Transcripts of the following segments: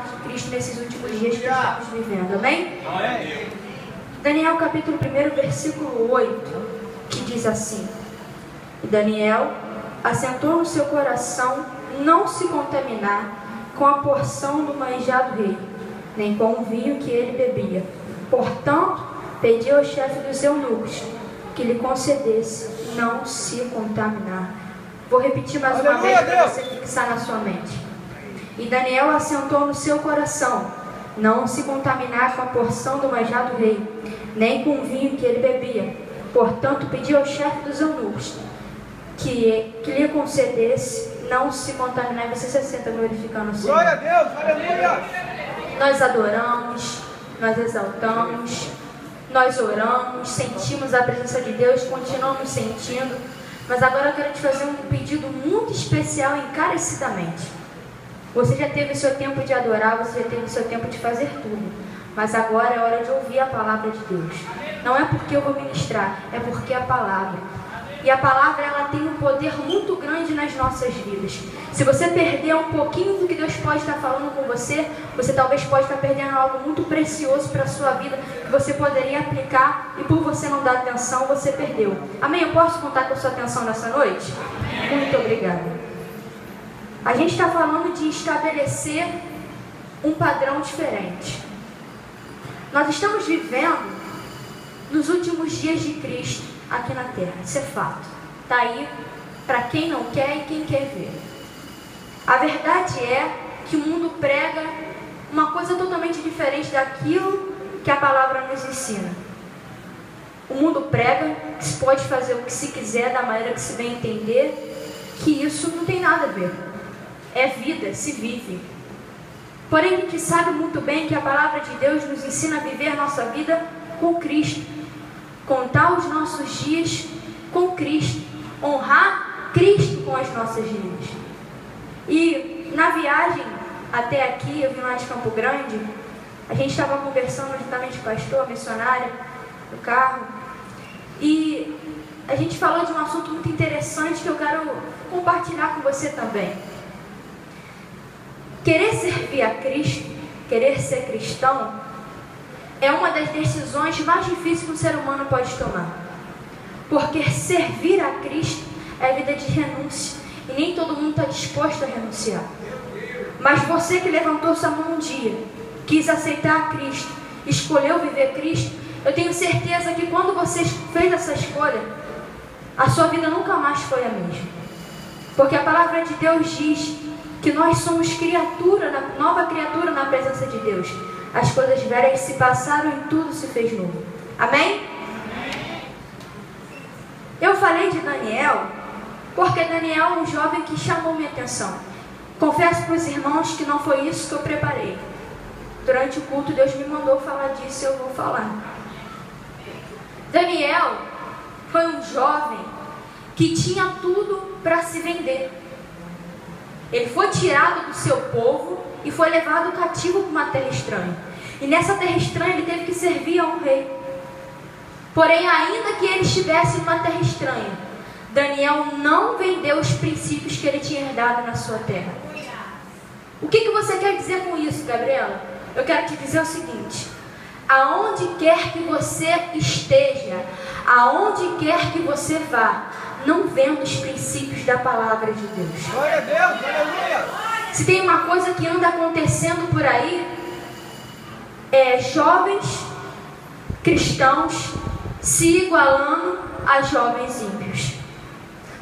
palavra de Cristo nesses últimos dias que estamos vivendo. Amém? Daniel capítulo 1, versículo 8, que diz assim: E Daniel assentou no seu coração não se contaminar com a porção do manjado rei, nem com o vinho que ele bebia. Portanto, pediu ao chefe dos eunucos que lhe concedesse não se contaminar. Vou repetir mais uma vez para você fixar na sua mente. E Daniel assentou no seu coração não se contaminar com a porção do manjado rei, nem com o vinho que ele bebia. Portanto, pediu ao chefe dos eunucos que lhe concedesse não se contaminar. Você se senta glorificando o Senhor. Glória a Deus, aleluia. Nós adoramos, nós exaltamos, nós oramos, sentimos a presença de Deus, continuamos sentindo. Mas agora eu quero te fazer um pedido muito especial, encarecidamente. Você já teve o seu tempo de adorar, você já teve o seu tempo de fazer tudo. Mas agora é hora de ouvir a palavra de Deus. Não é porque eu vou ministrar, é porque é a palavra. E a palavra, ela tem um poder muito grande nas nossas vidas. Se você perder um pouquinho do que Deus pode estar falando com você, você talvez pode estar perdendo algo muito precioso para a sua vida, que você poderia aplicar, e por você não dar atenção, você perdeu. Amém? Eu posso contar com a sua atenção nessa noite? Muito obrigada. A gente está falando de estabelecer um padrão diferente. Nós estamos vivendo nos últimos dias de Cristo aqui na terra. Isso é fato. Está aí para quem não quer e quem quer ver. A verdade é que o mundo prega uma coisa totalmente diferente daquilo que a palavra nos ensina. O mundo prega que se pode fazer o que se quiser, da maneira que se bem entender, que isso não tem nada a ver. É vida, se vive. Porém, a gente sabe muito bem que a palavra de Deus nos ensina a viver a nossa vida com Cristo. Contar os nossos dias com Cristo. Honrar Cristo com as nossas vidas. E na viagem até aqui, eu vim lá de Campo Grande, a gente estava conversando juntamente com o pastor, a missionária, no carro. E a gente falou de um assunto muito interessante que eu quero compartilhar com você também. Querer servir a Cristo, querer ser cristão, é uma das decisões mais difíceis que um ser humano pode tomar. Porque servir a Cristo é vida de renúncia. E nem todo mundo está disposto a renunciar. Mas você que levantou sua mão um dia, quis aceitar a Cristo, escolheu viver Cristo, eu tenho certeza que quando você fez essa escolha, a sua vida nunca mais foi a mesma. Porque a palavra de Deus diz que nós somos nova criatura na presença de Deus. As coisas velhas se passaram e tudo se fez novo. Amém? Eu falei de Daniel porque Daniel é um jovem que chamou minha atenção. Confesso para os irmãos que não foi isso que eu preparei. Durante o culto Deus me mandou falar disso e eu vou falar. Daniel foi um jovem que tinha tudo para se vender. Ele foi tirado do seu povo e foi levado cativo para uma terra estranha. E nessa terra estranha ele teve que servir a um rei. Porém, ainda que ele estivesse numa terra estranha, Daniel não vendeu os princípios que ele tinha herdado na sua terra. O que você quer dizer com isso, Gabriela? Eu quero te dizer o seguinte: aonde quer que você esteja, aonde quer que você vá, não venda os princípios da palavra de Deus. Glória a Deus, aleluia. Se tem uma coisa que anda acontecendo por aí, é jovens cristãos se igualando a jovens ímpios.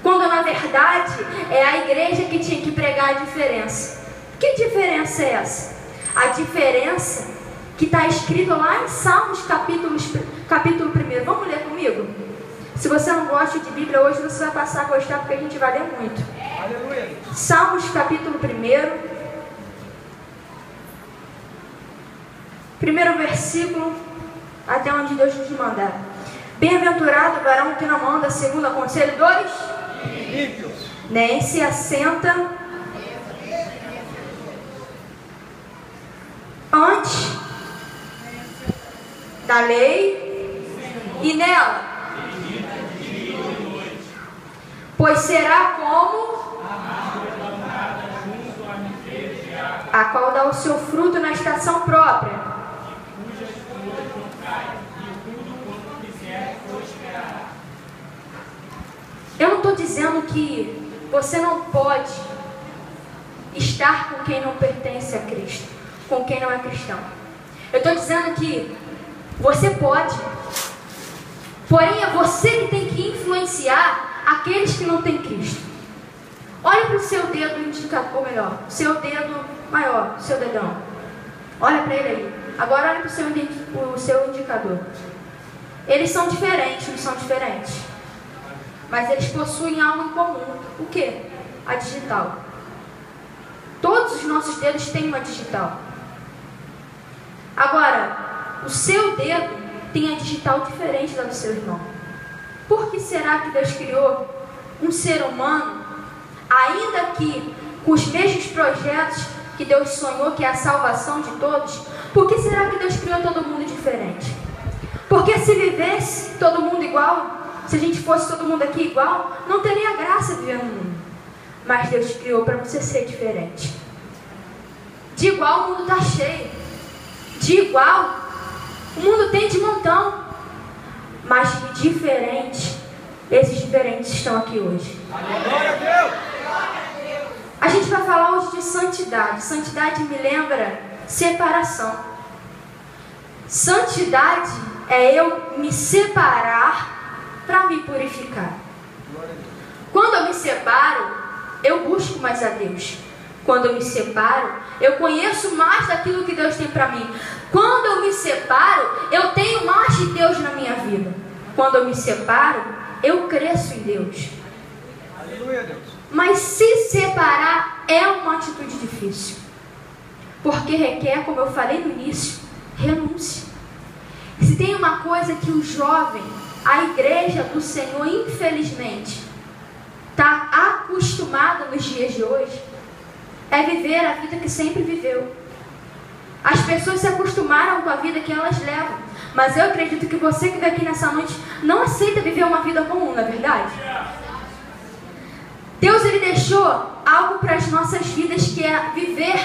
Quando na verdade é a igreja que tinha que pregar a diferença. Que diferença é essa? A diferença que está escrito lá em Salmos capítulo 1. Vamos ler comigo? Se você não gosta de Bíblia hoje, você vai passar a gostar, porque a gente vai ler muito. Aleluia. Salmos capítulo 1. Primeiro versículo, até onde Deus nos mandar. Bem-aventurado o varão que não anda segundo o conselho dos ímpios, nem se assenta antes da lei e nela, pois será como a qual dá o seu fruto na estação própria. Eu não estou dizendo que você não pode estar com quem não pertence a Cristo, com quem não é cristão. Eu estou dizendo que você pode, porém é você que tem que influenciar aqueles que não têm Cristo. Olha para o seu dedo indicador, ou melhor, seu dedo maior, seu dedão. Olha para ele aí. Agora olha para o seu indicador. Eles são diferentes, não são diferentes. Mas eles possuem algo em comum. O quê? A digital. Todos os nossos dedos têm uma digital. Agora, o seu dedo tem a digital diferente da do seu irmão. Por que será que Deus criou um ser humano, ainda que com os mesmos projetos que Deus sonhou, que é a salvação de todos? Por que será que Deus criou todo mundo diferente? Porque se vivesse todo mundo igual, se a gente fosse todo mundo aqui igual, não teria graça viver no mundo. Mas Deus criou para você ser diferente. De igual o mundo está cheio. De igual o mundo tem de montão. Mas de diferente, esses diferentes estão aqui hoje. Glória a Deus! A gente vai falar hoje de santidade. Santidade me lembra separação. Santidade é eu me separar para me purificar. Quando eu me separo, eu busco mais a Deus. Quando eu me separo, eu conheço mais daquilo que Deus tem para mim. Quando eu me separo, eu tenho mais de Deus na minha vida. Quando eu me separo, eu cresço em Deus. Aleluia, Deus. Mas se separar é uma atitude difícil. Porque requer, como eu falei no início, renúncia. Se tem uma coisa que o jovem, a igreja do Senhor, infelizmente, está acostumada nos dias de hoje, é viver a vida que sempre viveu. As pessoas se acostumaram com a vida que elas levam. Mas eu acredito que você que veio aqui nessa noite não aceita viver uma vida comum, não é verdade? Deus, Ele deixou algo para as nossas vidas, que é viver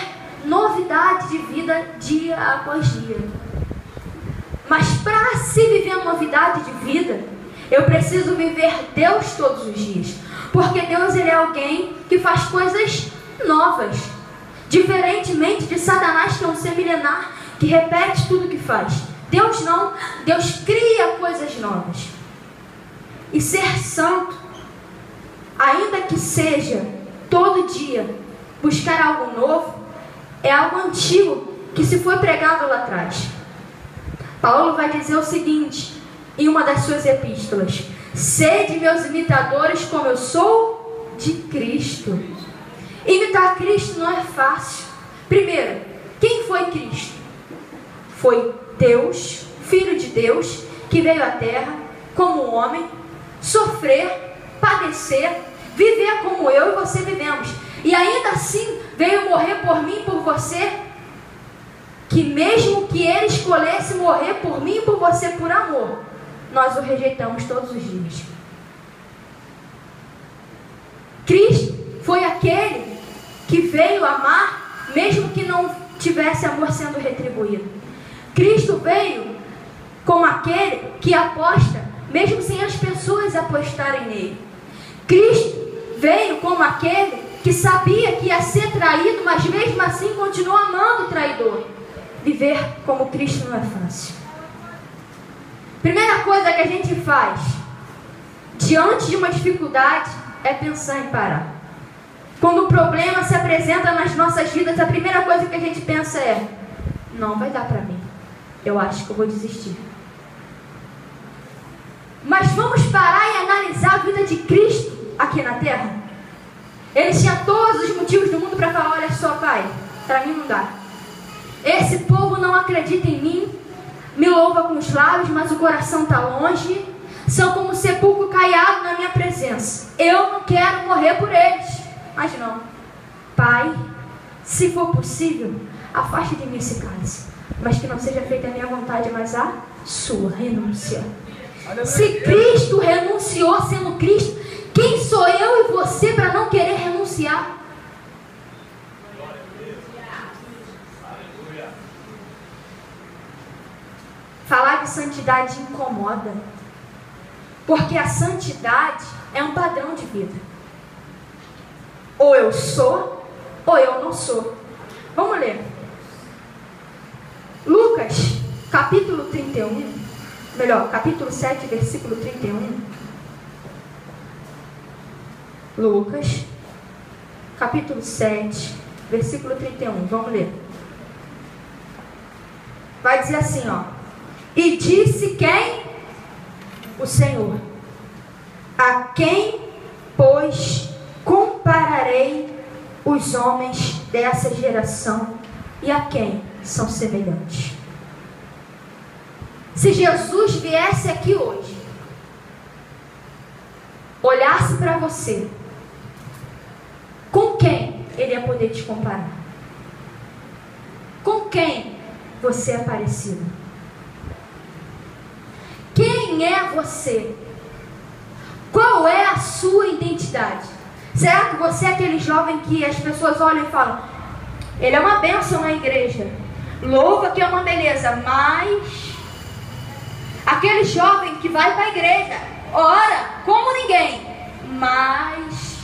novidade de vida dia após dia. Mas para se viver novidade de vida, eu preciso viver Deus todos os dias. Porque Deus, Ele é alguém que faz coisas novas. Diferentemente de Satanás, que é um ser milenar, que repete tudo que faz. Deus não. Deus cria coisas novas. E ser santo, ainda que seja todo dia buscar algo novo, é algo antigo que se foi pregado lá atrás. Paulo vai dizer o seguinte em uma das suas epístolas: sede meus imitadores como eu sou de Cristo. Imitar Cristo não é fácil. Primeiro, quem foi Cristo? Foi Deus, Filho de Deus, que veio à terra como homem, sofrer, padecer, viver como eu e você vivemos. E ainda assim veio morrer por mim e por você, que mesmo que Ele escolhesse morrer por mim e por você por amor, nós o rejeitamos todos os dias. Cristo foi aquele que veio amar, mesmo que não tivesse amor sendo retribuído. Cristo veio como aquele que aposta, mesmo sem as pessoas apostarem nele. Cristo veio como aquele que sabia que ia ser traído, mas mesmo assim continuou amando o traidor. Viver como Cristo não é fácil. Primeira coisa que a gente faz diante de uma dificuldade é pensar em parar. Quando o problema se apresenta nas nossas vidas, a primeira coisa que a gente pensa é: não vai dar para mim, eu acho que eu vou desistir. Mas vamos parar e analisar a vida de Cristo aqui na terra. Ele tinha todos os motivos do mundo para falar: olha só, Pai, para mim não dá. Esse povo não acredita em mim, me louva com os lábios, mas o coração está longe. São como um sepulcro caiado na minha presença. Eu não quero morrer por eles. Mas não. Pai, se for possível, afaste de mim esse cálice, mas que não seja feita a minha vontade, mas a sua. Renúncia. Se Cristo renunciou sendo Cristo, quem sou eu e você para não querer renunciar? a santidade incomoda. Porque a santidade é um padrão de vida. Ou eu sou, ou eu não sou. Vamos ler. Lucas, capítulo 31. Melhor, capítulo 7, versículo 31. Lucas, capítulo 7, versículo 31. Vamos ler. Vai dizer assim, ó. E disse quem? O Senhor. A quem, pois, compararei os homens dessa geração e a quem são semelhantes? Se Jesus viesse aqui hoje, olhasse para você, com quem ele ia poder te comparar? Com quem você é parecido? Quem é você? Qual é a sua identidade? Será que você é aquele jovem que as pessoas olham e falam: ele é uma bênção na igreja, louva que é uma beleza, mas aquele jovem que vai para a igreja, ora como ninguém, mas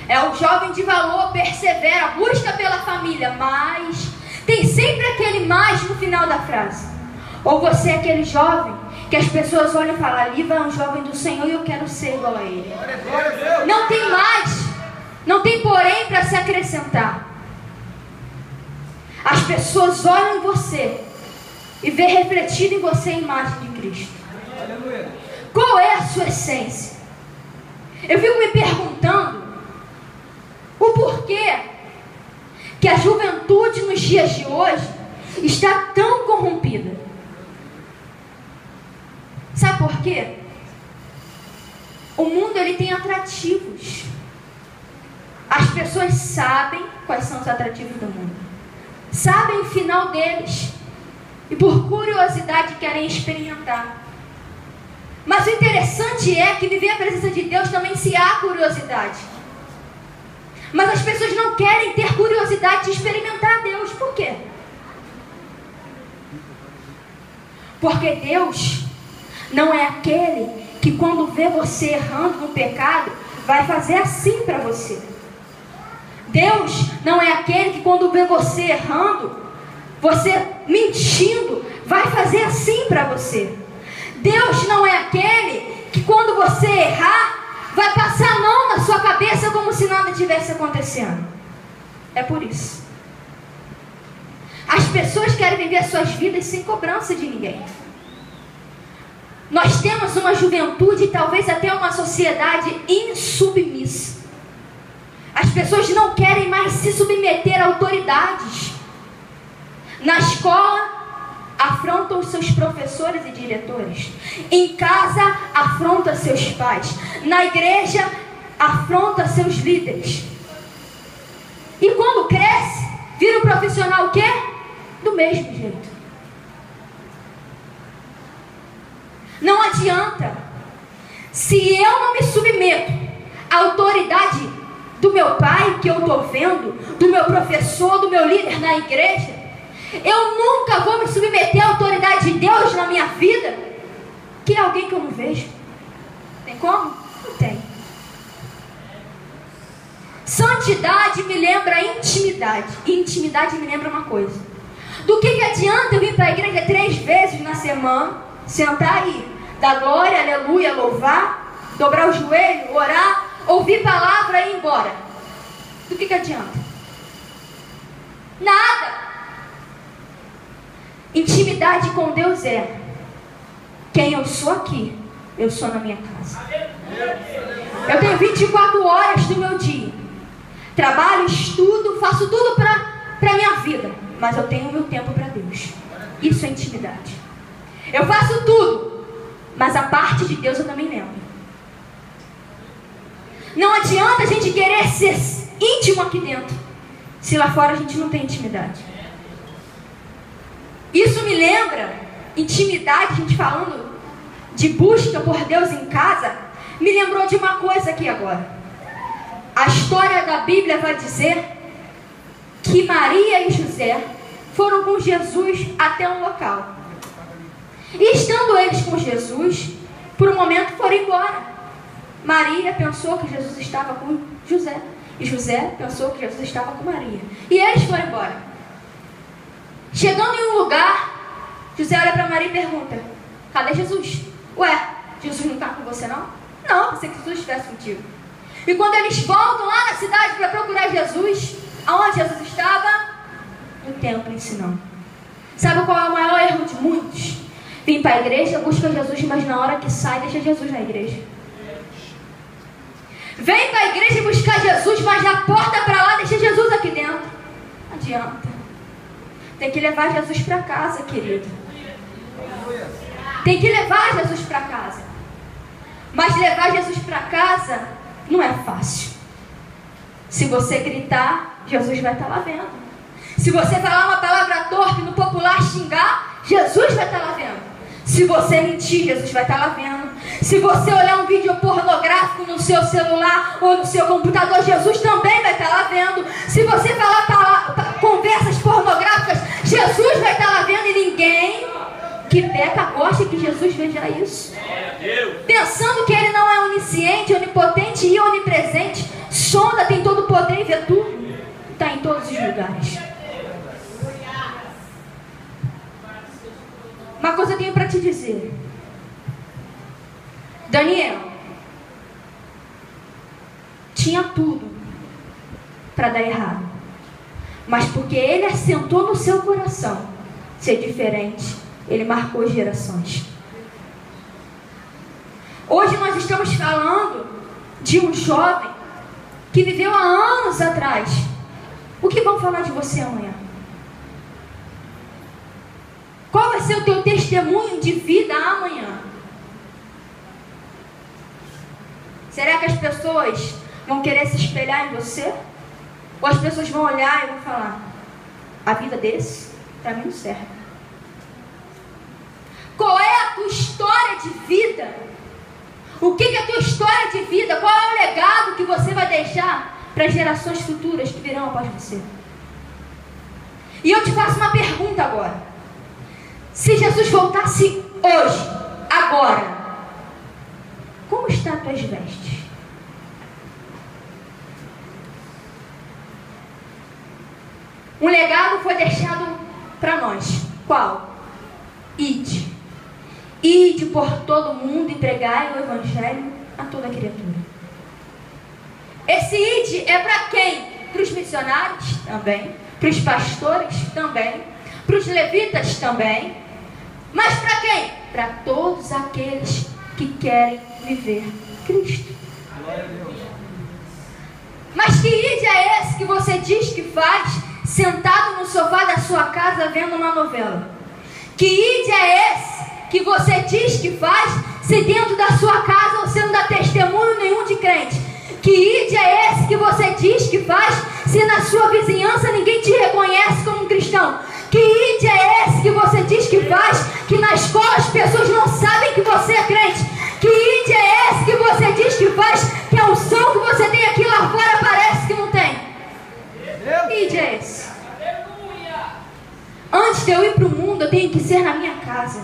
é o jovem de valor, persevera, busca pela família, mas tem sempre aquele mais no final da frase. Ou você é aquele jovem que as pessoas olham e falam: ali vai um jovem do Senhor e eu quero ser igual a ele. Não tem mais, não tem porém para se acrescentar. As pessoas olham em você e vê refletida em você a imagem de Cristo. Qual é a sua essência? Eu fico me perguntando o porquê que a juventude nos dias de hoje está tão corrompida. Sabe por quê? O mundo ele tem atrativos. As pessoas sabem quais são os atrativos do mundo. Sabem o final deles. E por curiosidade querem experimentar. Mas o interessante é que viver a presença de Deus também se há curiosidade. Mas as pessoas não querem ter curiosidade de experimentar Deus. Por quê? Porque Deus não é aquele que quando vê você errando no pecado, vai fazer assim para você. Deus não é aquele que quando vê você errando, você mentindo, vai fazer assim para você. Deus não é aquele que quando você errar, vai passar a mão na sua cabeça como se nada tivesse acontecendo. É por isso. As pessoas querem viver suas vidas sem cobrança de ninguém. Nós temos uma juventude e talvez até uma sociedade insubmissa. As pessoas não querem mais se submeter a autoridades. Na escola, afrontam os seus professores e diretores. Em casa, afronta seus pais. Na igreja, afronta seus líderes. E quando cresce, vira um profissional o quê? Do mesmo jeito. Não adianta. Se eu não me submeto à autoridade do meu pai, que eu estou vendo, do meu professor, do meu líder na igreja, eu nunca vou me submeter à autoridade de Deus na minha vida, que é alguém que eu não vejo. Tem como? Não tem. Santidade me lembra intimidade. E intimidade me lembra uma coisa. Do que adianta eu vir para a igreja 3 vezes na semana, sentar e dar glória, aleluia, louvar, dobrar o joelho, orar, ouvir palavra e ir embora? Do que adianta? Nada. Intimidade com Deus é: quem eu sou aqui, eu sou na minha casa. Eu tenho 24 horas do meu dia. Trabalho, estudo, faço tudo para a minha vida. Mas eu tenho o meu tempo para Deus. Isso é intimidade. Eu faço tudo, mas a parte de Deus eu também lembro. Não adianta a gente querer ser íntimo aqui dentro, se lá fora a gente não tem intimidade. Isso me lembra intimidade, a gente falando de busca por Deus em casa, me lembrou de uma coisa aqui agora. A história da Bíblia vai dizer que Maria e José foram com Jesus até um local. E estando eles com Jesus, por um momento foram embora. Maria pensou que Jesus estava com José. E José pensou que Jesus estava com Maria. E eles foram embora. Chegando em um lugar, José olha para Maria e pergunta: cadê Jesus? Ué, Jesus não está com você não? Não, pensei que Jesus estivesse contigo. E quando eles voltam lá na cidade para procurar Jesus, aonde Jesus estava? No templo ensinando. Sabe qual é o maior erro de muitos? Vem para a igreja, busca Jesus, mas na hora que sai, deixa Jesus na igreja. Vem para a igreja buscar Jesus, mas na porta para lá, deixa Jesus aqui dentro. Não adianta. Tem que levar Jesus para casa, querido. Tem que levar Jesus para casa. Mas levar Jesus para casa não é fácil. Se você gritar, Jesus vai estar lá vendo. Se você falar uma palavra torpe, no popular xingar, Jesus vai estar lá vendo. Se você mentir, Jesus vai estar lá vendo. Se você olhar um vídeo pornográfico no seu celular ou no seu computador, Jesus também vai estar lá vendo. Se você falar conversas pornográficas, Jesus vai estar lá vendo. E ninguém que peca gosta que Jesus veja isso. Pensando que Ele não é onisciente, onipotente e onipresente, sonda, tem todo o poder e vê tudo. Está em todos os lugares. Uma coisa eu tenho para te dizer. Daniel tinha tudo para dar errado, mas porque ele assentou no seu coração ser diferente, ele marcou gerações. Hoje nós estamos falando de um jovem que viveu há anos atrás. O que vão falar de você amanhã? Qual vai ser o teu testemunho de vida amanhã? Será que as pessoas vão querer se espelhar em você? Ou as pessoas vão olhar e vão falar: a vida desse, para mim não serve. Qual é a tua história de vida? O que é a tua história de vida? Qual é o legado que você vai deixar para as gerações futuras que virão após você? E eu te faço uma pergunta agora. Se Jesus voltasse hoje, agora, como estão as tuas vestes? Um legado foi deixado para nós. Qual? Ide. Ide por todo mundo e pregai o evangelho a toda criatura. Esse ide é para quem? Para os missionários também, para os pastores também, para os levitas também. Mas para quem? Para todos aqueles que querem viver Cristo. Mas que ide é esse que você diz que faz sentado no sofá da sua casa vendo uma novela? Que ide é esse que você diz que faz se dentro da sua casa você não dá testemunho nenhum de crente? Que ide é esse que você diz que faz se na sua vizinhança ninguém te reconhece como um cristão? Que ide é esse que você diz que faz que na escola as pessoas não sabem que você é crente? Que ide é esse que você diz que faz que a unção que você tem aqui lá fora parece que não tem? Que ide é esse? Antes de eu ir para o mundo, eu tenho que ser na minha casa.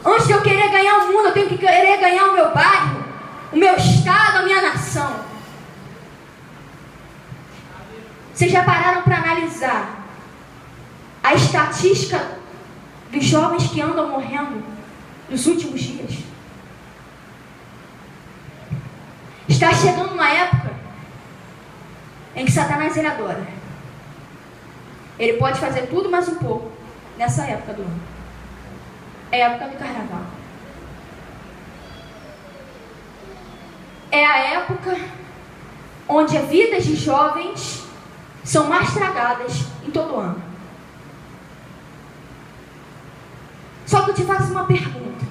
Antes de eu querer ganhar o mundo, eu tenho que querer ganhar o meu bairro, o meu estado, a minha nação. Vocês já pararam para analisar a estatística dos jovens que andam morrendo nos últimos dias? Está chegando uma época em que Satanás ele adora. Ele pode fazer tudo mais um pouco nessa época do ano. É a época do carnaval. É a época onde as vidas de jovens são mais tragadas em todo ano. Só que eu te faço uma pergunta.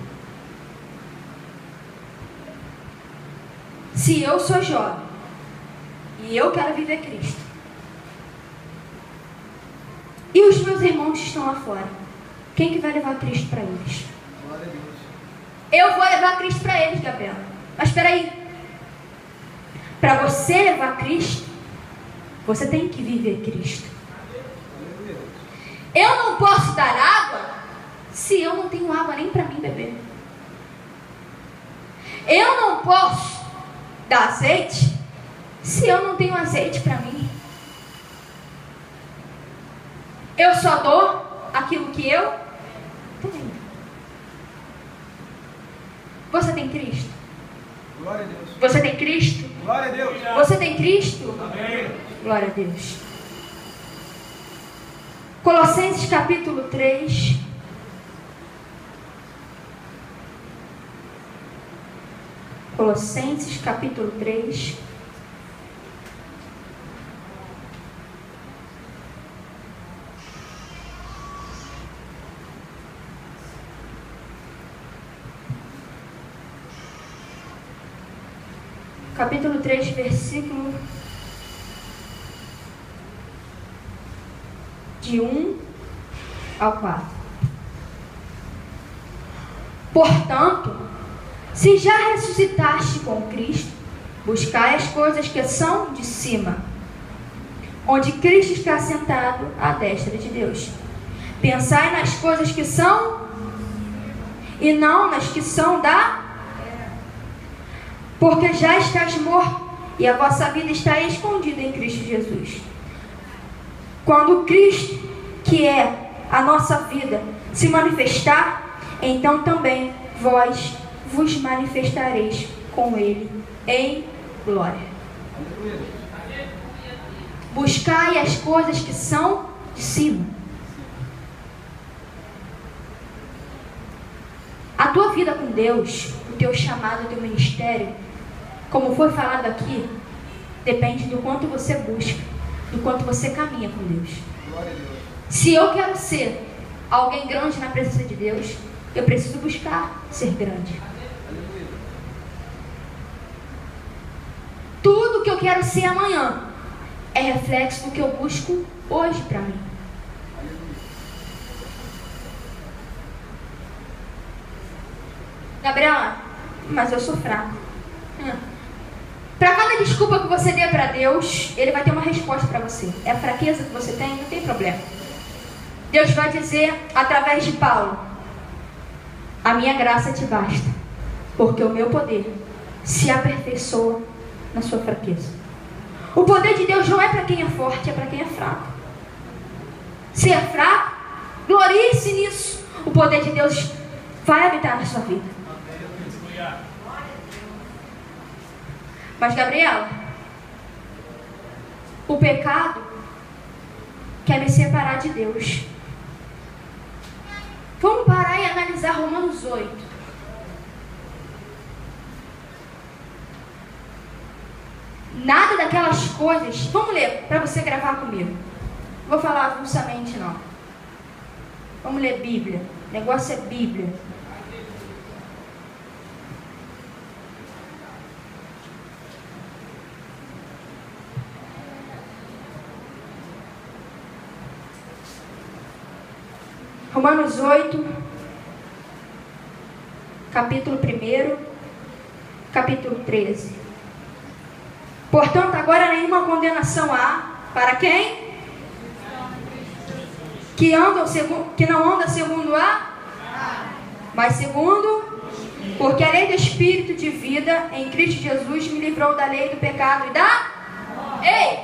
Se eu sou jovem e eu quero viver Cristo, e os meus irmãos estão lá fora, quem que vai levar Cristo para eles? Eu vou levar Cristo para eles, Gabriela. Mas espera aí. Para você levar Cristo, você tem que viver Cristo. Eu não posso dar água se eu não tenho água nem para mim beber? Eu não posso dar azeite se eu não tenho azeite para mim. Eu só dou aquilo que eu tenho. Você tem Cristo? Glória a Deus. Você tem Cristo? Glória a Deus. Você tem Cristo? Amém. Glória a Deus. Colossenses capítulo 3. Colossenses capítulo 3. Capítulo 3, versículo de 1 ao 4. Portanto, se já ressuscitaste com Cristo, buscai as coisas que são de cima, onde Cristo está sentado à destra de Deus. Pensai nas coisas que são e não nas que são da... Porque já estás morto e a vossa vida está escondida em Cristo Jesus. Quando Cristo, que é a nossa vida, se manifestar, então também vós vos manifestareis com Ele em glória. Buscai as coisas que são de cima. A tua vida com Deus, o teu chamado, o teu ministério, como foi falado aqui, depende do quanto você busca, do quanto você caminha com Deus. Se eu quero ser alguém grande na presença de Deus, eu preciso buscar ser grande. Tudo que eu quero ser amanhã é reflexo do que eu busco hoje para mim. Gabriela, mas eu sou fraco. Para cada desculpa que você dê para Deus, Ele vai ter uma resposta para você. É a fraqueza que você tem? Não tem problema. Deus vai dizer através de Paulo: a minha graça te basta, porque o meu poder se aperfeiçoa na sua fraqueza. O poder de Deus não é para quem é forte, é para quem é fraco. Se é fraco, glorie-se nisso. O poder de Deus vai habitar na sua vida. Mas, Gabriela, o pecado quer me separar de Deus. Vamos parar e analisar Romanos 8. Nada daquelas coisas. Vamos ler, para você gravar comigo. Não vou falar avulsamente, não. Vamos ler Bíblia. O negócio é Bíblia. Romanos 8, capítulo 1, capítulo 13. Portanto, agora nenhuma condenação há para quem? Que não anda segundo a? Mas segundo? Porque a lei do Espírito de vida em Cristo Jesus me livrou da lei do pecado e da? Ei!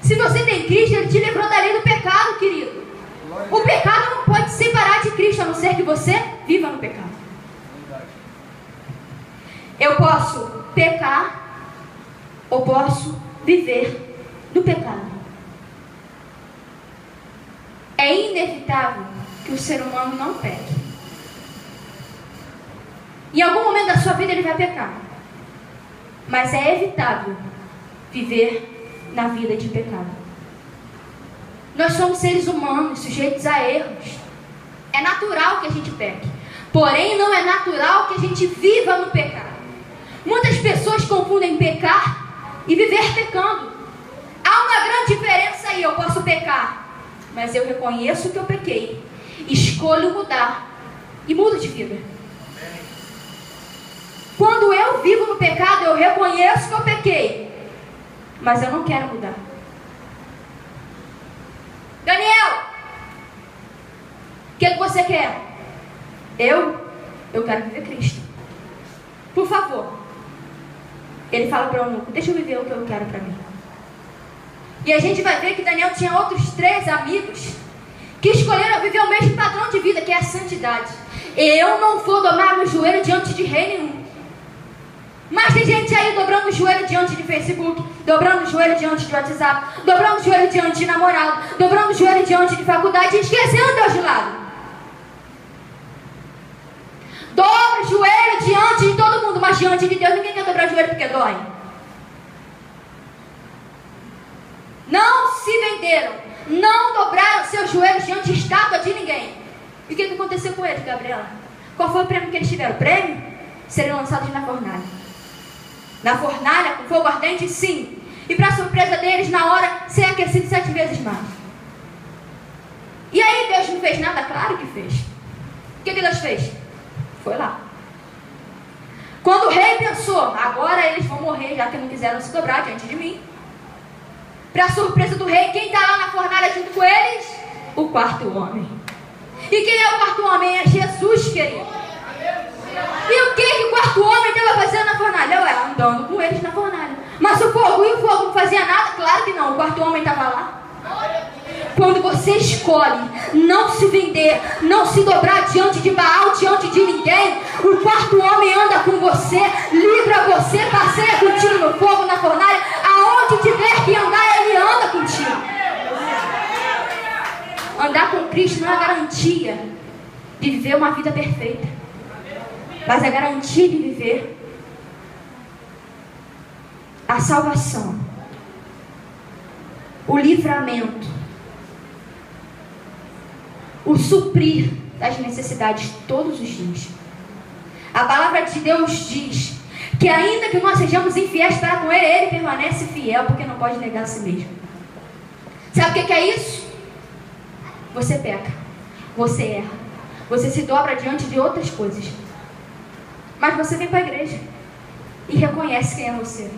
Se você tem Cristo, Ele te livrou da lei do pecado, querido. O pecado não pode se separar de Cristo, a não ser que você viva no pecado. Eu posso pecar ou posso viver no pecado. É inevitável que o ser humano não peque. Em algum momento da sua vida ele vai pecar. Mas é evitável viver na vida de pecado. Nós somos seres humanos, sujeitos a erros. É natural que a gente peque. Porém, não é natural que a gente viva no pecado. Muitas pessoas confundem pecar e viver pecando. Há uma grande diferença aí. Eu posso pecar, mas eu reconheço que eu pequei. Escolho mudar e mudo de vida. Quando eu vivo no pecado, eu reconheço que eu pequei, mas eu não quero mudar. Daniel, o que você quer? Eu quero viver Cristo. Por favor. Ele fala para o eunuco, deixa eu viver o que eu quero para mim. E a gente vai ver que Daniel tinha outros 3 amigos que escolheram viver o mesmo padrão de vida, que é a santidade. Eu não vou dobrar meu joelho diante de rei nenhum. Mas tem gente aí dobrando o joelho diante de Facebook, dobrando o joelho diante de WhatsApp, dobrando o joelho diante de namorado, dobrando o joelho diante de faculdade e esquecendo Deus de lado. Dobra o joelho diante de todo mundo, mas diante de Deus ninguém quer dobrar o joelho porque dói. Não se venderam, não dobraram seus joelhos diante de estátua de ninguém. E o que aconteceu com eles, Gabriela? Qual foi o prêmio que eles tiveram? O prêmio? Serem lançados na fornalha. Na fornalha, com fogo ardente, sim. E para surpresa deles, na hora, ser aquecido 7 vezes mais. E aí Deus não fez nada? Claro que fez. O que Deus fez? Foi lá. Quando o rei pensou, agora eles vão morrer, já que não quiseram se dobrar diante de mim. Para surpresa do rei, quem está lá na fornalha junto com eles? O 4º homem. E quem é o 4º homem? É Jesus, querido. E o que o 4º homem estava fazendo na fornalha? Eu era andando com eles na fornalha. Mas o fogo não fazia nada? Claro que não, o 4º homem estava lá. Quando você escolhe não se vender, não se dobrar diante de Baal, diante de ninguém, o 4º homem anda com você, livra você, passeia contigo no fogo, na fornalha, aonde tiver que andar, ele anda contigo. Andar com Cristo não é a garantia de viver uma vida perfeita, mas é a garantia de viver a salvação, o livramento, o suprir das necessidades todos os dias. A palavra de Deus diz que ainda que nós sejamos infiéis para com Ele, Ele permanece fiel, porque não pode negar a si mesmo. Sabe o que é isso? Você peca, você erra, você se dobra diante de outras coisas, mas você vem para a igreja e reconhece quem é você.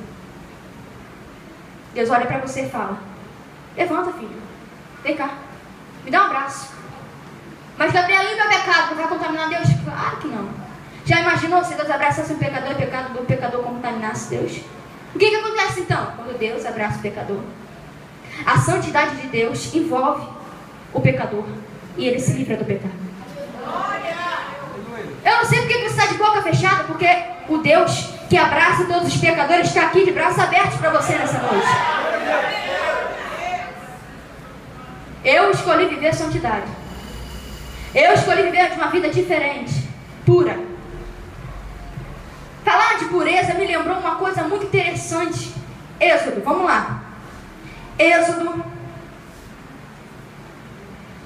Deus olha para você e fala, levanta, filho, vem cá, me dá um abraço. Mas Gabriela, e meu pecado, não vai contaminar Deus? Claro que não. Já imaginou se Deus abraçasse um pecador e o pecado do pecador contaminasse Deus? O que acontece então quando Deus abraça o pecador? A santidade de Deus envolve o pecador e ele se livra do pecado. Eu não sei porque você está de boca fechada, porque o Deus que abraça todos os pecadores está aqui de braços abertos para você nessa noite. Eu escolhi viver santidade. Eu escolhi viver de uma vida diferente, pura. Falar de pureza me lembrou uma coisa muito interessante. Êxodo, vamos lá. Êxodo,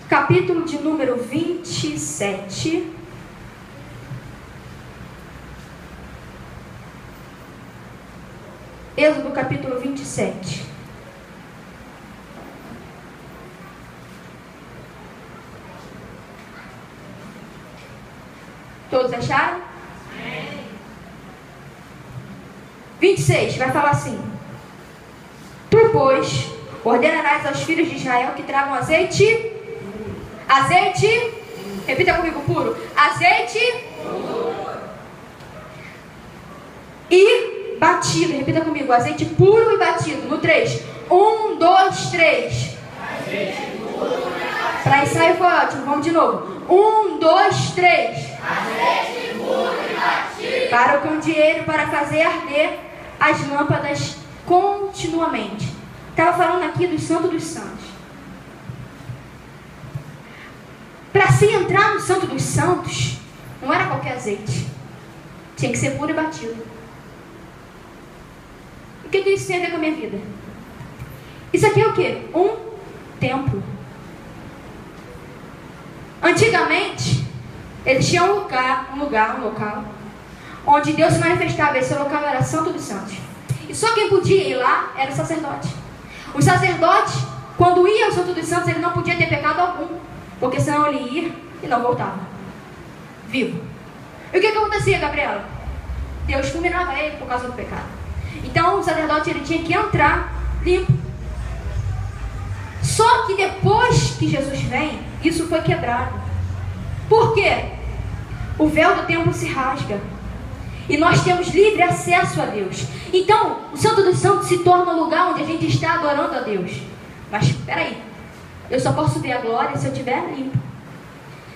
capítulo de número 27. Êxodo, capítulo 27. Todos acharam? 26, vai falar assim: tu, pois, ordenarás aos filhos de Israel que tragam azeite, repita comigo, puro, azeite e batido, repita comigo, azeite puro e batido, no 3, 1, 2, 3, para ensaio foi ótimo, vamos de novo, 1, 2, 3, para o candeeiro, para fazer arder as lâmpadas continuamente. Estava falando aqui do Santo dos Santos. Para se entrar no Santo dos Santos, não era qualquer azeite, tinha que ser puro e batido. O que isso tem a ver com a minha vida? Isso aqui é o quê? Um templo. Antigamente, eles tinham um local, onde Deus se manifestava. Esse local era Santo dos Santos. E só quem podia ir lá era o sacerdote. O sacerdote, quando ia ao Santo dos Santos, ele não podia ter pecado algum, porque senão ele ia e não voltava vivo. E o que acontecia, Gabriela? Deus fulminava ele por causa do pecado. Então o sacerdote ele tinha que entrar limpo. Só que depois que Jesus vem, isso foi quebrado. Por quê? o véu do templo se rasga. E nós temos livre acesso a Deus. Então, o Santo dos Santos se torna o lugar onde a gente está adorando a Deus. Mas, espera aí. Eu só posso ver a glória se eu estiver limpo.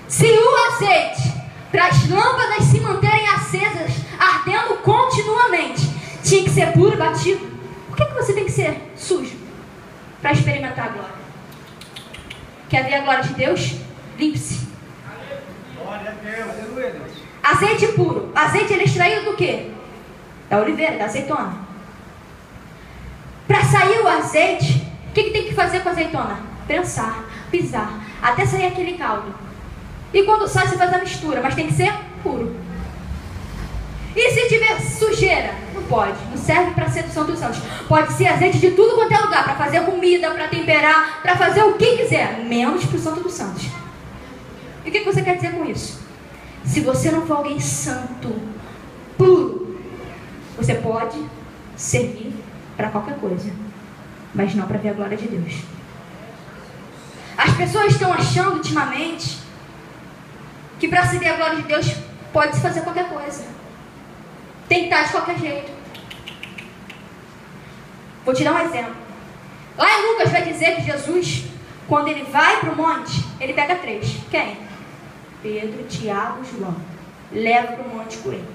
Se o azeite para as lâmpadas se manterem acesas, ardendo continuamente, tinha que ser puro e batido, por que você tem que ser sujo para experimentar a glória? Quer ver a glória de Deus? Limpe-se. Glória a Deus. Aleluia, Deus. Azeite puro. Azeite ele é extraído do quê? Da oliveira, da azeitona. Para sair o azeite, o que tem que fazer com a azeitona? Prensar, pisar, até sair aquele caldo. E quando sai, você faz a mistura, mas tem que ser puro. E se tiver sujeira? Não pode, não serve para ser do Santo dos Santos. Pode ser azeite de tudo quanto é lugar, para fazer comida, para temperar, para fazer o que quiser, menos para o Santo dos Santos. E o que você quer dizer com isso? Se você não for alguém santo, puro, você pode servir para qualquer coisa, mas não para ver a glória de Deus. As pessoas estão achando ultimamente que para se ver a glória de Deus pode se fazer qualquer coisa, tentar de qualquer jeito. Vou te dar um exemplo. Lá em Lucas vai dizer que Jesus, quando ele vai para o monte, ele pega 3. Quem? Pedro, Tiago e João. Leva para o monte com ele.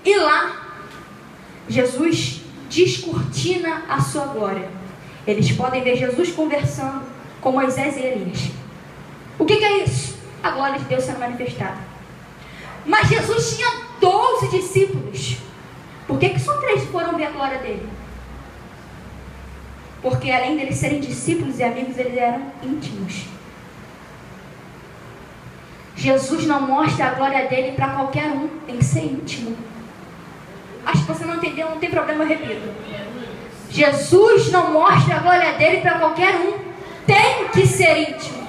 E lá, Jesus descortina a sua glória. Eles podem ver Jesus conversando com Moisés e Elias. O que é isso? A glória de Deus sendo manifestada. Mas Jesus tinha 12 discípulos. Por que só 3 foram ver a glória dele? Porque além deles serem discípulos e amigos, eles eram íntimos. Jesus não mostra a glória dele para qualquer um, tem que ser íntimo. Acho que você não entendeu, não tem problema, eu repito. Jesus não mostra a glória dele para qualquer um, tem que ser íntimo.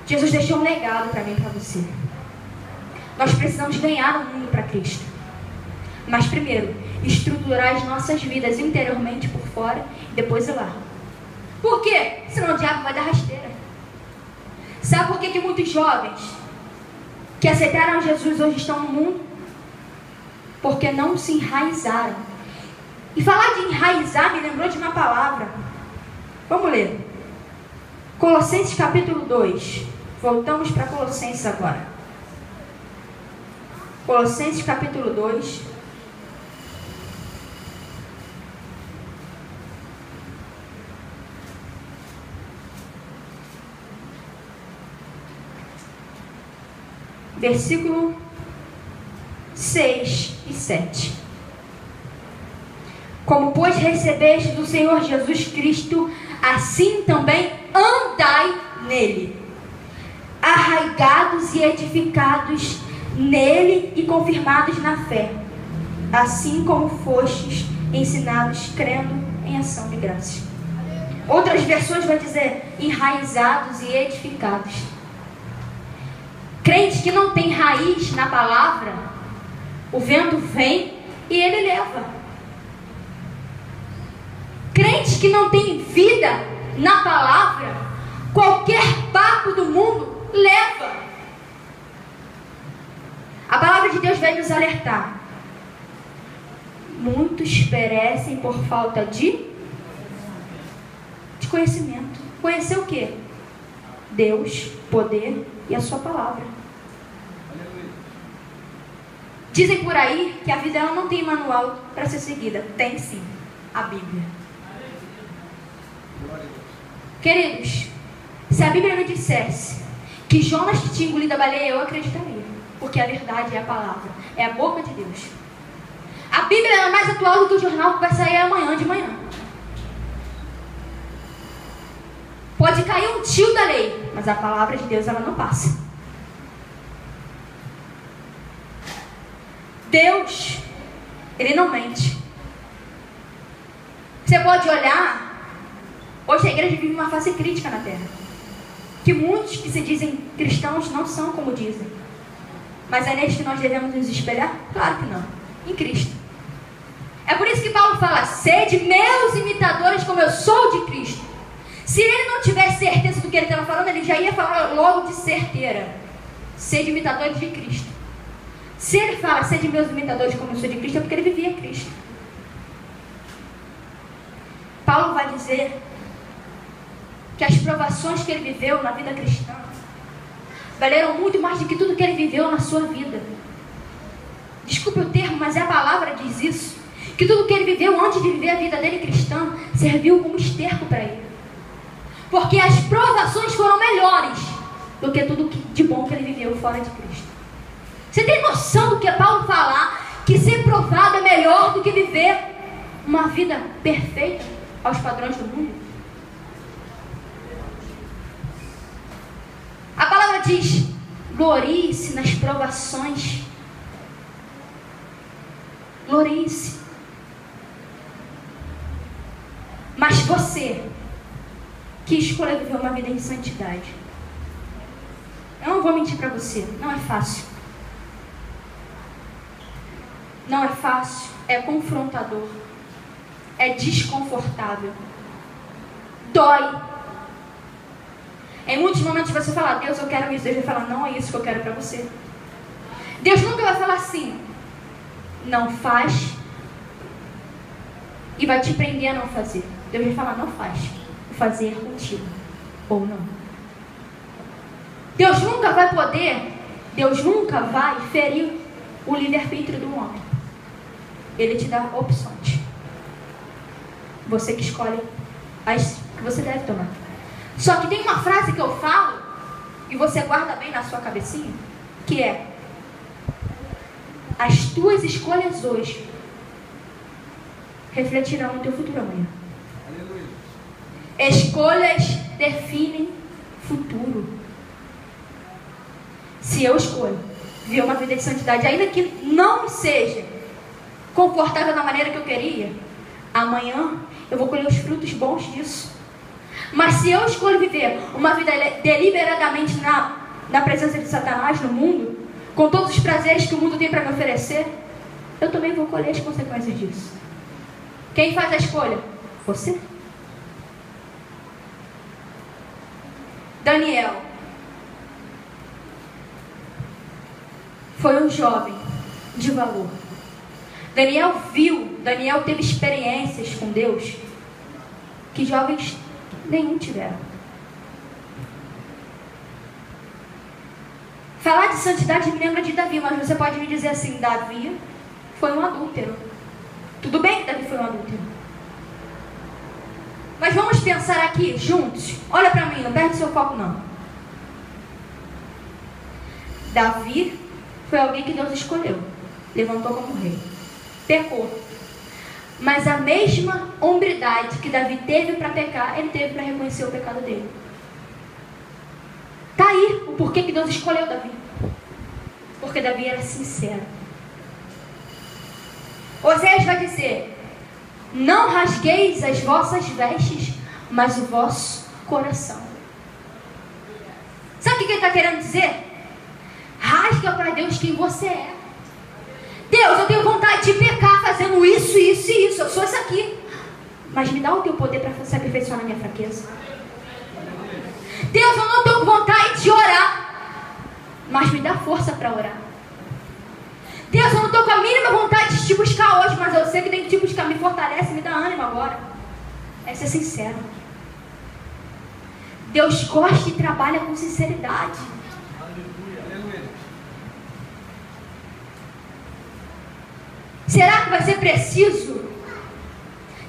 Jesus deixou um legado para mim e para você. Nós precisamos ganhar o mundo para Cristo. Mas primeiro, estruturar as nossas vidas interiormente por fora e depois ir lá. Por quê? Senão o diabo vai dar rasteira. Sabe por que muitos jovens que aceitaram Jesus hoje estão no mundo? Porque não se enraizaram. E falar de enraizar me lembrou de uma palavra. Vamos ler. Colossenses capítulo 2. Voltamos para Colossenses agora. Colossenses capítulo 2. Versículo 6 e 7. Como, pois, recebeste do Senhor Jesus Cristo, assim também andai nele, arraigados e edificados nele e confirmados na fé, assim como fostes ensinados, crendo em ação de graças. Outras versões vai dizer enraizados e edificados. Crente que não tem raiz na palavra, o vento vem e ele leva. Crente que não tem vida na palavra, qualquer papo do mundo leva. A palavra de Deus vai nos alertar. Muitos perecem por falta de conhecimento. Conhecer o quê? Deus, poder e a sua palavra. Dizem por aí que a vida ela não tem manual para ser seguida. Tem sim, a Bíblia. Queridos, se a Bíblia me dissesse que Jonas tinha engolido a baleia, eu acreditaria. Porque a verdade é a palavra, é a boca de Deus. A Bíblia é mais atual do que o jornal que vai sair amanhã de manhã. Pode cair um tio da lei, mas a palavra de Deus ela não passa. Deus, ele não mente. Você pode olhar, hoje a igreja vive uma fase crítica na terra, que muitos que se dizem cristãos não são como dizem. Mas é neles que nós devemos nos espelhar? Claro que não, em Cristo. É por isso que Paulo fala, sede meus imitadores como eu sou de Cristo. Se ele não tivesse certeza que ele estava falando, ele já ia falar logo de certeira. Sede imitadores de Cristo. Se ele fala, sede meus imitadores como eu sou de Cristo, é porque ele vivia Cristo. Paulo vai dizer que as provações que ele viveu na vida cristã valeram muito mais do que tudo que ele viveu na sua vida. Desculpe o termo, mas a palavra diz isso. Que tudo que ele viveu antes de viver a vida dele cristã serviu como esterco para ele. Porque as provações foram melhores do que tudo de bom que ele viveu fora de Cristo. Você tem noção do que Paulo falar? Que ser provado é melhor do que viver uma vida perfeita aos padrões do mundo? A palavra diz: glorie-se nas provações. Glorie-se. Mas você que escolheu viver uma vida em santidade, eu não vou mentir para você, não é fácil. Não é fácil, é confrontador, é desconfortável, dói. Em muitos momentos você fala: Deus, eu quero isso. Deus vai falar: não é isso que eu quero para você. Deus nunca vai falar assim: não faz, e vai te prender a não fazer. Deus vai falar: não faz, o fazer é contigo, ou não. Deus nunca vai ferir o livre-arbítrio do homem. Ele te dá opções. Você que escolhe as que você deve tomar. Só que tem uma frase que eu falo, e você guarda bem na sua cabecinha, que é: as tuas escolhas hoje refletirão no teu futuro amanhã. Aleluia. Escolhas definem futuro. Se eu escolho viver uma vida de santidade, ainda que não seja confortável da maneira que eu queria, amanhã eu vou colher os frutos bons disso. Mas se eu escolho viver uma vida deliberadamente na presença de Satanás no mundo, com todos os prazeres que o mundo tem para me oferecer, eu também vou colher as consequências disso. Quem faz a escolha? Você. Daniel foi um jovem de valor. Daniel teve experiências com Deus que jovens nenhum tiveram. Falar de santidade me lembra de Davi, mas você pode me dizer assim: Davi foi um adúltero. Tudo bem que Davi foi um adúltero, mas vamos pensar aqui juntos. Olha para mim, não perde seu foco não. Davi foi alguém que Deus escolheu, levantou como rei, pecou. Mas a mesma hombridade que Davi teve para pecar, ele teve para reconhecer o pecado dele. Está aí o porquê que Deus escolheu Davi. Porque Davi era sincero. Oséias vai dizer: não rasgueis as vossas vestes, mas o vosso coração. Sabe o que ele está querendo dizer? Rasga para Deus quem você é. Deus, eu tenho vontade de pecar fazendo isso, isso e isso. Eu sou isso aqui. Mas me dá o teu poder para se aperfeiçoar na minha fraqueza. Deus, eu não estou com vontade de orar, mas me dá força para orar. Deus, eu não estou com a mínima vontade de te buscar hoje, mas eu sei que tem que te buscar. Me fortalece, me dá ânimo agora. É ser sincero. Deus gosta e trabalha com sinceridade. Será que vai ser preciso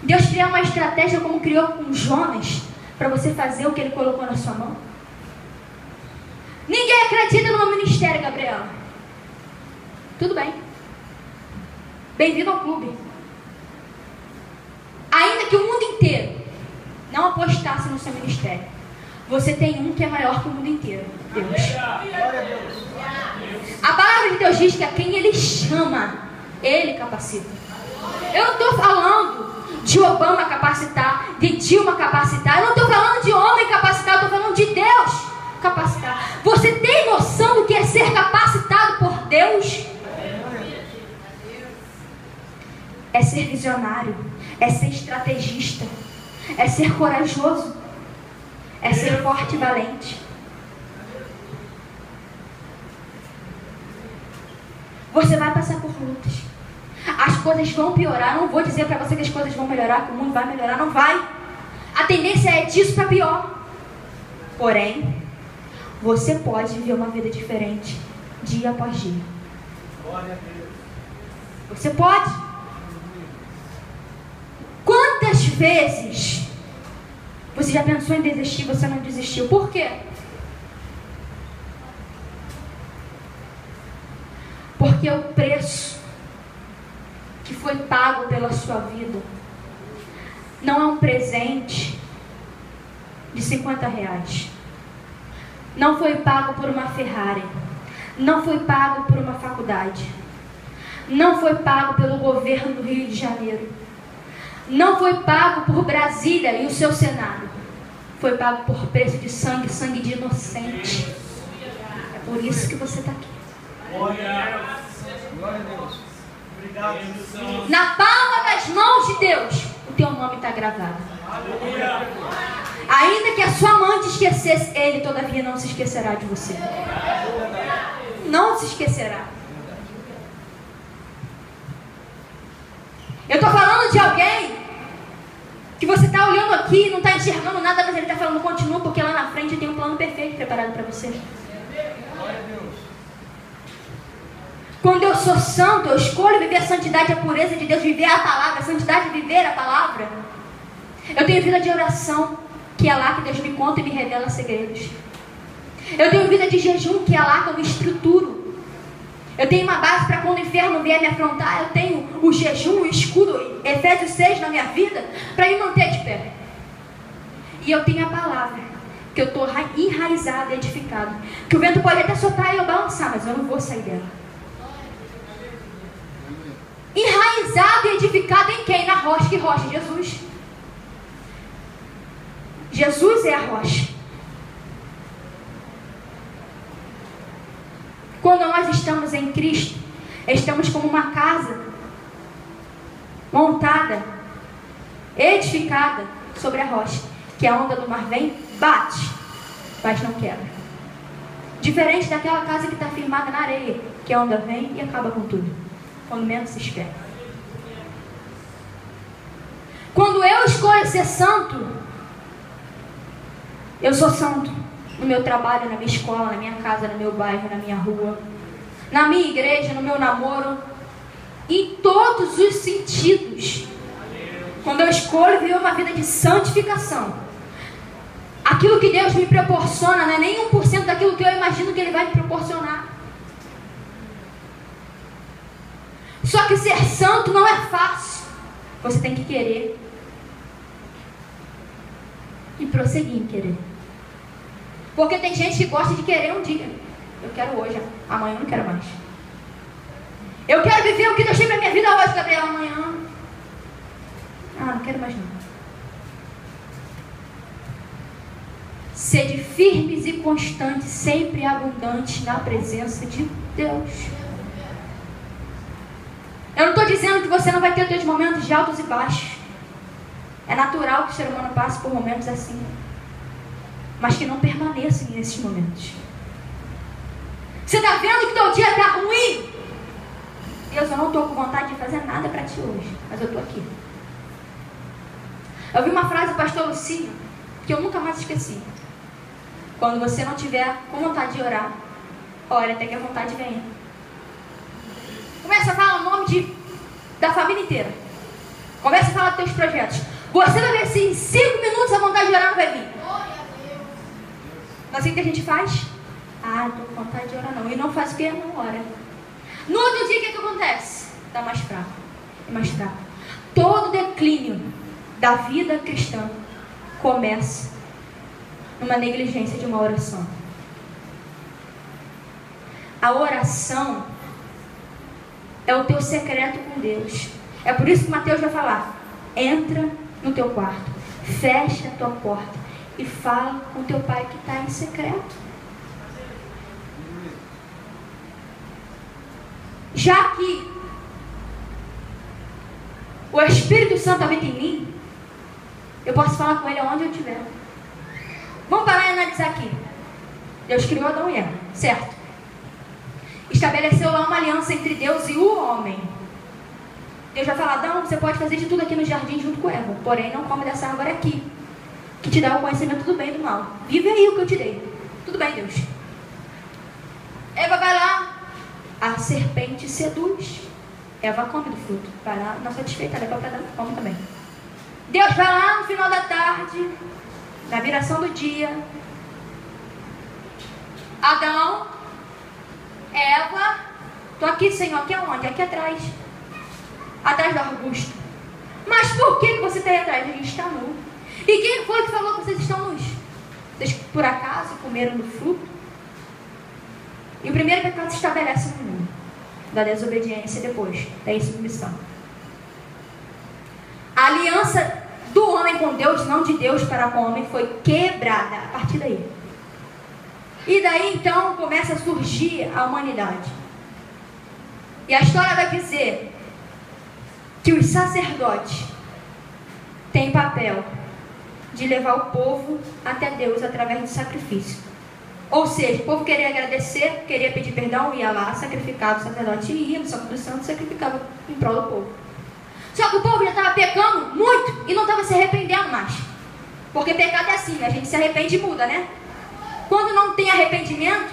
Deus criar uma estratégia como criou com Jonas, para você fazer o que Ele colocou na sua mão? Ninguém acredita no meu ministério, Gabriela. Tudo bem. Bem-vindo ao clube. Ainda que o mundo inteiro não apostasse no seu ministério, você tem um que é maior que o mundo inteiro: Deus. A palavra de Deus diz que a quem Ele chama, Ele capacita. Eu não estou falando de Obama capacitar, de Dilma capacitar. Eu não estou falando de homem capacitar, eu estou falando de Deus capacitar. Você tem noção do que é ser capacitado por Deus? É ser visionário, é ser estrategista, é ser corajoso, é ser forte e valente. Você vai passar por lutas. As coisas vão piorar. Não vou dizer para você que as coisas vão melhorar, que o mundo vai melhorar. Não vai. A tendência é disso para pior. Porém, você pode viver uma vida diferente dia após dia. Você pode. Quantas vezes você já pensou em desistir e você não desistiu? Por quê? Porque o preço que foi pago pela sua vida não é um presente de 50 reais. Não foi pago por uma Ferrari. Não foi pago por uma faculdade. Não foi pago pelo governo do Rio de Janeiro. Não foi pago por Brasília e o seu Senado. Foi pago por preço de sangue, sangue de inocente. É por isso que você está aqui. Glória a Deus. Obrigado. Na palma das mãos de Deus, o teu nome está gravado. Ainda que a sua mãe te esquecesse, Ele todavia não se esquecerá de você. Não se esquecerá. Eu estou falando de alguém que você está olhando aqui e não está enxergando nada, mas Ele está falando, continua, porque lá na frente tem um plano perfeito preparado para você. Glória a Deus. Quando eu sou santo, eu escolho viver a santidade, a pureza de Deus, viver a palavra, a santidade de viver a palavra. Eu tenho vida de oração, que é lá que Deus me conta e me revela segredos. Eu tenho vida de jejum, que é lá que eu me estruturo. Eu tenho uma base para quando o inferno vier me afrontar. Eu tenho o jejum, o escudo, Efésios 6 na minha vida, para me manter de pé. E eu tenho a palavra, que eu estou enraizado, edificado. Que o vento pode até soltar e eu balançar, mas eu não vou sair dela. Enraizado e edificado em quem? Na rocha. Que rocha? Jesus. Jesus é a rocha. Quando nós estamos em Cristo, estamos como uma casa montada, edificada sobre a rocha, que a onda do mar vem, bate, mas não quebra. Diferente daquela casa que está firmada na areia, que a onda vem e acaba com tudo, quando menos se espera. Quando eu escolho ser santo, eu sou santo. No meu trabalho, na minha escola, na minha casa, no meu bairro, na minha rua, na minha igreja, no meu namoro, em todos os sentidos. Quando eu escolho viver uma vida de santificação, aquilo que Deus me proporciona não é nem 1% daquilo que eu imagino que Ele vai me proporcionar. Só que ser santo não é fácil. Você tem que querer e prosseguir em querer. Porque tem gente que gosta de querer um dia. Eu quero hoje, amanhã eu não quero mais. Eu quero viver o que Deus tem para minha vida hoje, Gabriel, amanhã. Não quero mais não. Sede firmes e constantes, sempre abundantes na presença de Deus. Eu não estou dizendo que você não vai ter teus momentos de altos e baixos. É natural que o ser humano passe por momentos assim, mas que não permaneçam nesses momentos. Você está vendo que teu dia está ruim? Deus, eu não estou com vontade de fazer nada para ti hoje, mas eu estou aqui. Eu vi uma frase do pastor Lucinho, que eu nunca mais esqueci. Quando você não tiver com vontade de orar, ore até que a vontade venha. Começa a falar o nome da família inteira. Começa a falar dos teus projetos. Você vai ver se em 5 minutos a vontade de orar não vai vir. Mas o que a gente faz? Não estou com vontade de orar não. E não faz o que? Não ora. No outro dia, o que acontece? Está mais fraco. É mais fraco. Todo declínio da vida cristã começa numa negligência de uma oração. A oração é o teu secreto com Deus. É por isso que Mateus vai falar: entra no teu quarto, fecha a tua porta e fala com o teu pai que está em secreto. Já que o Espírito Santo habita em mim, eu posso falar com Ele aonde eu estiver. Vamos parar e analisar aqui. Deus criou Adão e Eva, certo? Estabeleceu lá uma aliança entre Deus e o homem. Deus vai falar: Adão, você pode fazer de tudo aqui no jardim junto com Eva, porém não come dessa árvore aqui, que te dá o conhecimento do bem e do mal. Vive aí o que eu te dei. Tudo bem, Deus. Eva vai lá, a serpente seduz. Eva come do fruto. Vai lá, não satisfeita, leva para Adão, come também. Deus vai lá no final da tarde, na viração do dia. Adão, Eva, tô aqui, Senhor, aqui aonde? Aqui atrás. Atrás do arbusto. Mas por que você está aí atrás? A gente está nu. E quem foi que falou que vocês estão nus? Vocês por acaso comeram do fruto? E o primeiro pecado se estabelece no mundo, da desobediência depois, da insubmissão. A aliança do homem com Deus, não de Deus para com o homem, foi quebrada a partir daí. E daí então começa a surgir a humanidade. E a história vai dizer que os sacerdotes têm papel de levar o povo até Deus através do sacrifício. Ou seja, o povo queria agradecer, queria pedir perdão, ia lá, sacrificava, o sacerdote ia no Santo dos Santos, sacrificava em prol do povo. Só que o povo já estava pecando muito e não estava se arrependendo mais. Porque pecado é assim, a gente se arrepende e muda, né? Quando não tem arrependimento,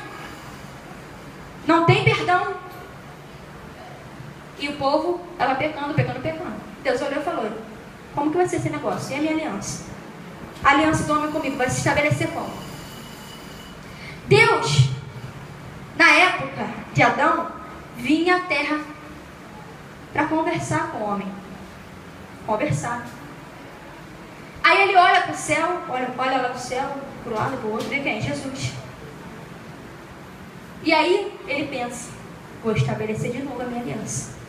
não tem perdão. E o povo estava pecando. Deus olhou e falou: como que vai ser esse negócio? E a minha aliança? A aliança do homem comigo vai se estabelecer como? Deus, na época de Adão, vinha à terra para conversar com o homem. Conversar. Aí ele olha para o céu, olha lá para o céu, para o lado, para o outro, vê quem? Jesus. E aí ele pensa: vou estabelecer de novo a minha aliança.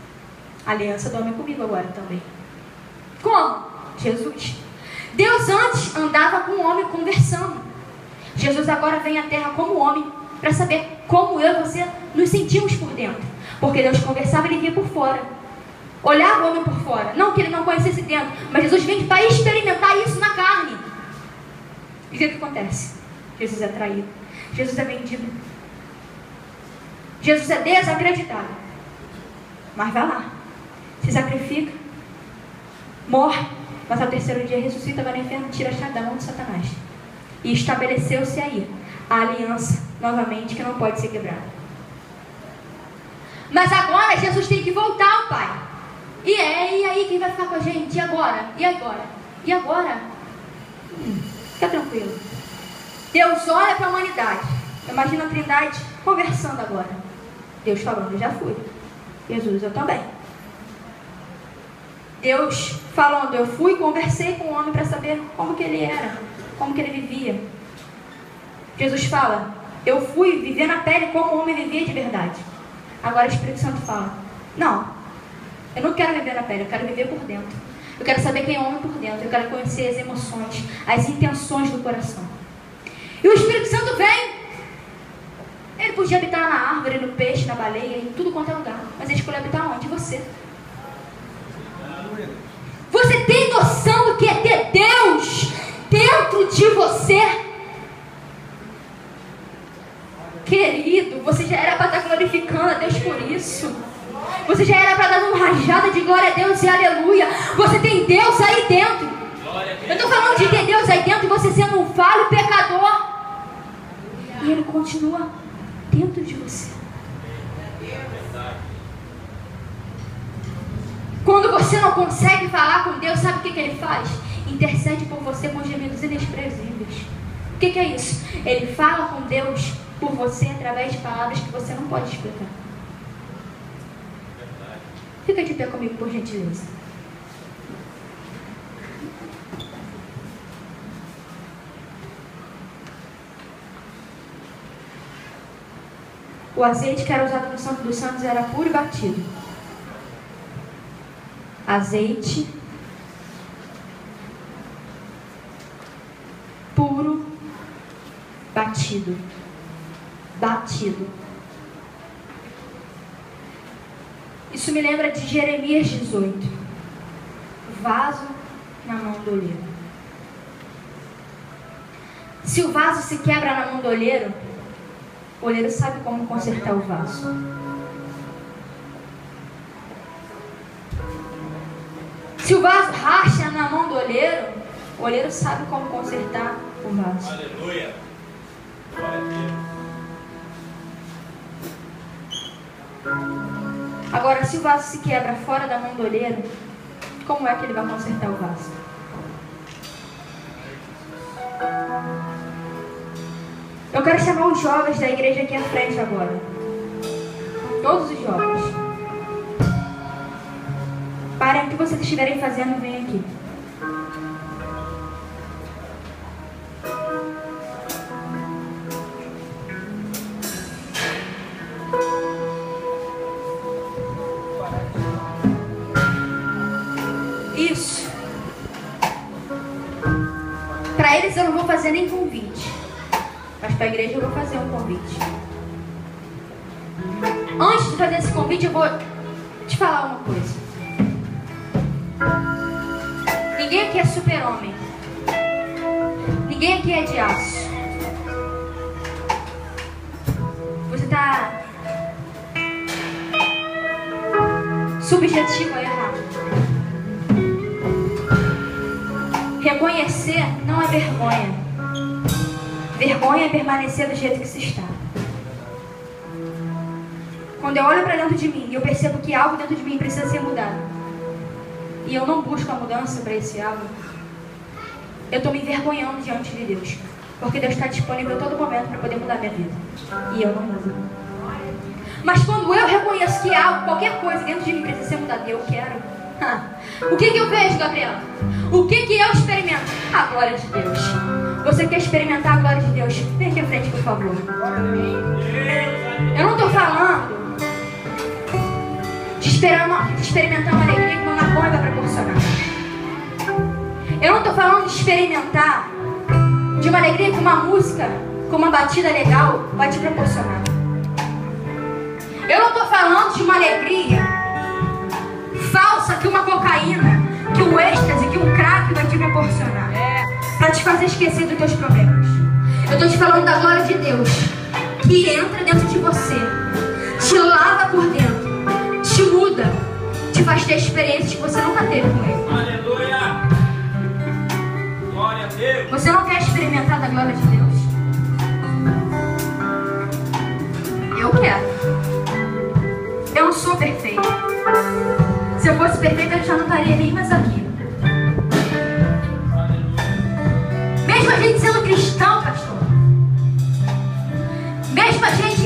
A aliança do homem comigo agora também. Como? Jesus. Deus antes andava com o homem conversando. Jesus agora vem à terra como homem, para saber como eu e você nos sentimos por dentro. Porque Deus conversava e ele via por fora. Olhava o homem por fora. Não que ele não conhecesse dentro, mas Jesus vem para experimentar isso na carne. E o que acontece? Jesus é traído. Jesus é vendido. Jesus é desacreditado. Mas vai lá. Se sacrifica. Morre. Mas ao terceiro dia ressuscita, vai no inferno, tira a chave da mão de Satanás. E estabeleceu-se aí a aliança, novamente, que não pode ser quebrada. Mas agora Jesus tem que voltar ao Pai. E aí quem vai ficar com a gente? E agora? E agora? Fica tranquilo. Deus olha para a humanidade. Imagina a Trindade conversando agora. Deus falando: eu já fui. Jesus: eu também. Deus falando: eu fui, conversei com o homem para saber como que ele era, como que ele vivia. Jesus fala: eu fui viver na pele como o homem vivia de verdade. Agora o Espírito Santo fala: não, eu não quero viver na pele, eu quero viver por dentro. Eu quero saber quem é o homem por dentro. Eu quero conhecer as emoções, as intenções do coração. E o Espírito Santo vem. Ele podia habitar na árvore, no peixe, na baleia, em tudo quanto é lugar. Mas ele escolheu habitar onde? Você. Você tem noção do que é ter Deus dentro de você? Querido, você já era para estar glorificando a Deus por isso. Você já era para dar uma rajada de glória a Deus e aleluia. Você tem Deus aí dentro. Eu estou falando de ter Deus aí dentro e você sendo um falho pecador. E Ele continua dentro de você. Quando você não consegue falar com Deus, sabe o que Ele faz? Intercede por você com gemidos inexpressíveis. O que é isso? Ele fala com Deus por você através de palavras que você não pode explicar. Fica de pé comigo, por gentileza. O azeite que era usado no Santo dos Santos era puro e batido. Azeite puro, batido. Isso me lembra de Jeremias 18. Vaso na mão do oleiro. Se o vaso se quebra na mão do olheiro, o olheiro sabe como consertar o vaso. Se o vaso racha na mão do olheiro, o olheiro sabe como consertar o vaso. Aleluia. Glória a Deus. Agora, se o vaso se quebra fora da mão do olheiro, como é que ele vai consertar o vaso? Eu quero chamar os jovens da igreja aqui à frente agora. Todos os jovens. Parem o que vocês estiverem fazendo e venham aqui. Isso. Para eles eu não vou fazer nem convite. Mas para a igreja eu vou fazer um convite. Antes de fazer esse convite, eu vou te falar uma coisa. Ninguém aqui é super-homem. Ninguém aqui é de aço. Você está subjetivo a errar. Reconhecer não é vergonha. Vergonha é permanecer do jeito que se está. Quando eu olho para dentro de mim e eu percebo que algo dentro de mim precisa ser mudado, e eu não busco a mudança para esse algo, eu estou me envergonhando diante de Deus. Porque Deus está disponível a todo momento para poder mudar minha vida. E eu não mudo. Mas quando eu reconheço que algo, qualquer coisa dentro de mim precisa ser mudado, e eu quero, o que eu vejo, Gabriela? O que eu experimento? A glória de Deus. Você quer experimentar a glória de Deus? Vem aqui à frente, por favor. Eu não estou falando de experimentar uma alegria que uma maconha vai proporcionar. Eu não estou falando de experimentar de uma alegria que uma música, com uma batida legal, vai te proporcionar. Eu não estou falando de uma alegria falsa que uma cocaína, que um êxtase, que um crack vai te proporcionar. Para te fazer esquecer dos teus problemas. Eu estou te falando da glória de Deus, que entra dentro de você, te lava por dentro, te muda, te faz ter experiências que você nunca teve com Ele. Aleluia. Glória a Deus. Você não quer experimentar da glória de Deus? Eu quero. Eu não sou perfeita. Se eu fosse perfeita, eu já não estaria nem mais aqui. Mesmo a gente sendo cristão, pastor, mesmo a gente